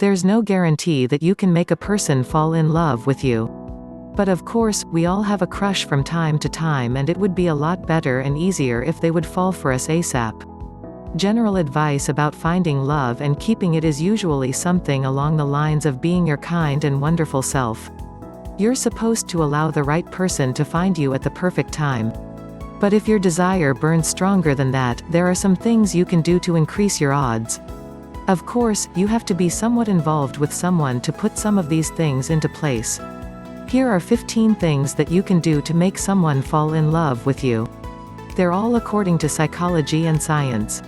There's no guarantee that you can make a person fall in love with you. But of course, we all have a crush from time to time, and it would be a lot better and easier if they would fall for us ASAP. General advice about finding love and keeping it is usually something along the lines of being your kind and wonderful self. You're supposed to allow the right person to find you at the perfect time. But if your desire burns stronger than that, there are some things you can do to increase your odds. Of course, you have to be somewhat involved with someone to put some of these things into place. Here are 15 things that you can do to make someone fall in love with you. They're all according to psychology and science.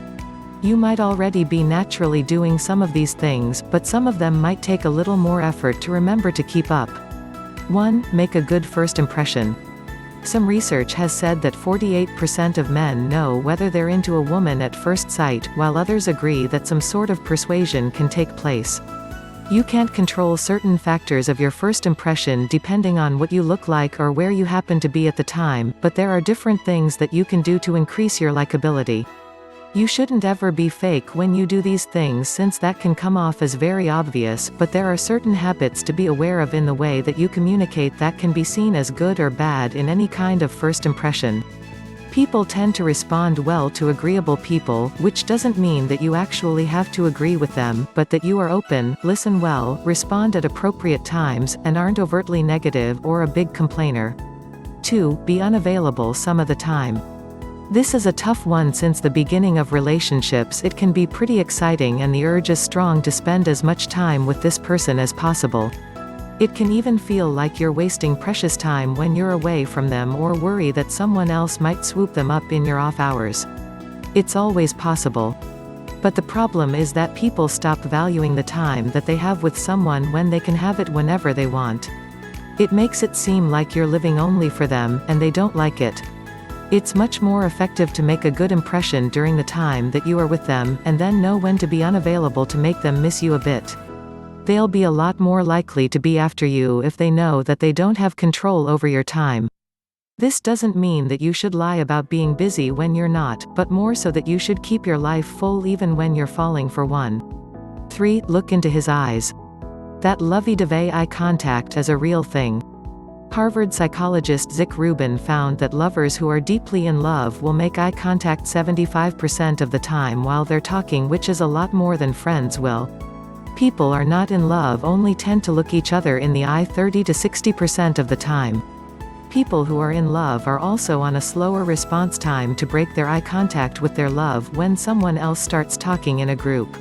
You might already be naturally doing some of these things, but some of them might take a little more effort to remember to keep up. 1. Make a good first impression. Some research has said that 48% of men know whether they're into a woman at first sight, while others agree that some sort of persuasion can take place. You can't control certain factors of your first impression depending on what you look like or where you happen to be at the time, but there are different things that you can do to increase your likability. You shouldn't ever be fake when you do these things, since that can come off as very obvious, but there are certain habits to be aware of in the way that you communicate that can be seen as good or bad in any kind of first impression. People tend to respond well to agreeable people, which doesn't mean that you actually have to agree with them, but that you are open, listen well, respond at appropriate times, and aren't overtly negative or a big complainer. 2. Be unavailable some of the time. This is a tough one, since the beginning of relationships it can be pretty exciting and the urge is strong to spend as much time with this person as possible. It can even feel like you're wasting precious time when you're away from them, or worry that someone else might swoop them up in your off hours. It's always possible. But the problem is that people stop valuing the time that they have with someone when they can have it whenever they want. It makes it seem like you're living only for them, and they don't like it. It's much more effective to make a good impression during the time that you are with them, and then know when to be unavailable to make them miss you a bit. They'll be a lot more likely to be after you if they know that they don't have control over your time. This doesn't mean that you should lie about being busy when you're not, but more so that you should keep your life full even when you're falling for one. 3. Look into his eyes. That lovey-dovey eye contact is a real thing. Harvard psychologist Zick Rubin found that lovers who are deeply in love will make eye contact 75% of the time while they're talking, which is a lot more than friends will. People are not in love only tend to look each other in the eye 30 to 60% of the time. People who are in love are also on a slower response time to break their eye contact with their love when someone else starts talking in a group.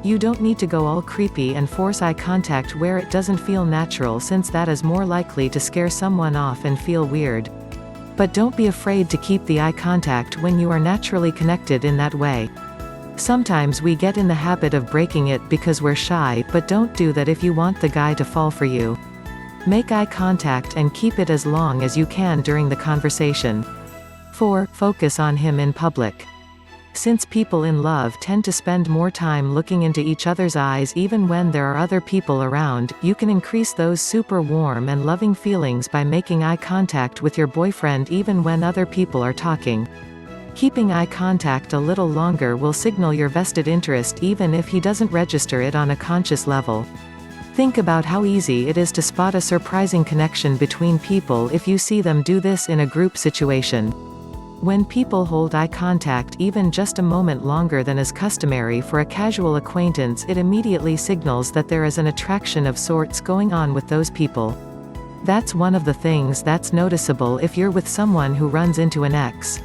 You don't need to go all creepy and force eye contact where it doesn't feel natural, since that is more likely to scare someone off and feel weird. But don't be afraid to keep the eye contact when you are naturally connected in that way. Sometimes we get in the habit of breaking it because we're shy, but don't do that if you want the guy to fall for you. Make eye contact and keep it as long as you can during the conversation. 4. Focus on him in public. Since people in love tend to spend more time looking into each other's eyes even when there are other people around, you can increase those super warm and loving feelings by making eye contact with your boyfriend even when other people are talking. Keeping eye contact a little longer will signal your vested interest even if he doesn't register it on a conscious level. Think about how easy it is to spot a surprising connection between people if you see them do this in a group situation. When people hold eye contact even just a moment longer than is customary for a casual acquaintance, it immediately signals that there is an attraction of sorts going on with those people. That's one of the things that's noticeable if you're with someone who runs into an ex.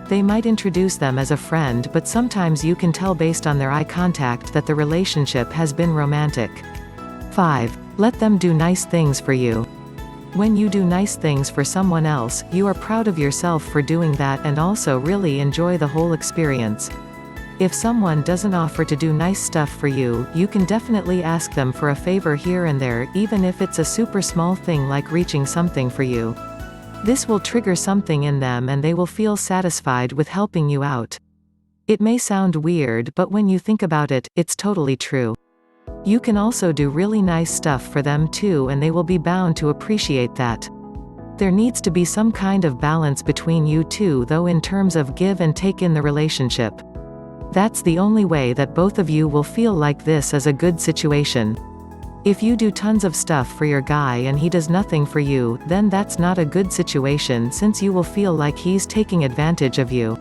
They might introduce them as a friend, but sometimes you can tell based on their eye contact that the relationship has been romantic. 5. Let them do nice things for you. When you do nice things for someone else, you are proud of yourself for doing that and also really enjoy the whole experience. If someone doesn't offer to do nice stuff for you, you can definitely ask them for a favor here and there, even if it's a super small thing like reaching something for you. This will trigger something in them and they will feel satisfied with helping you out. It may sound weird, but when you think about it, it's totally true. You can also do really nice stuff for them too, and they will be bound to appreciate that. There needs to be some kind of balance between you two though in terms of give and take in the relationship. That's the only way that both of you will feel like this is a good situation. If you do tons of stuff for your guy and he does nothing for you, then that's not a good situation since you will feel like he's taking advantage of you.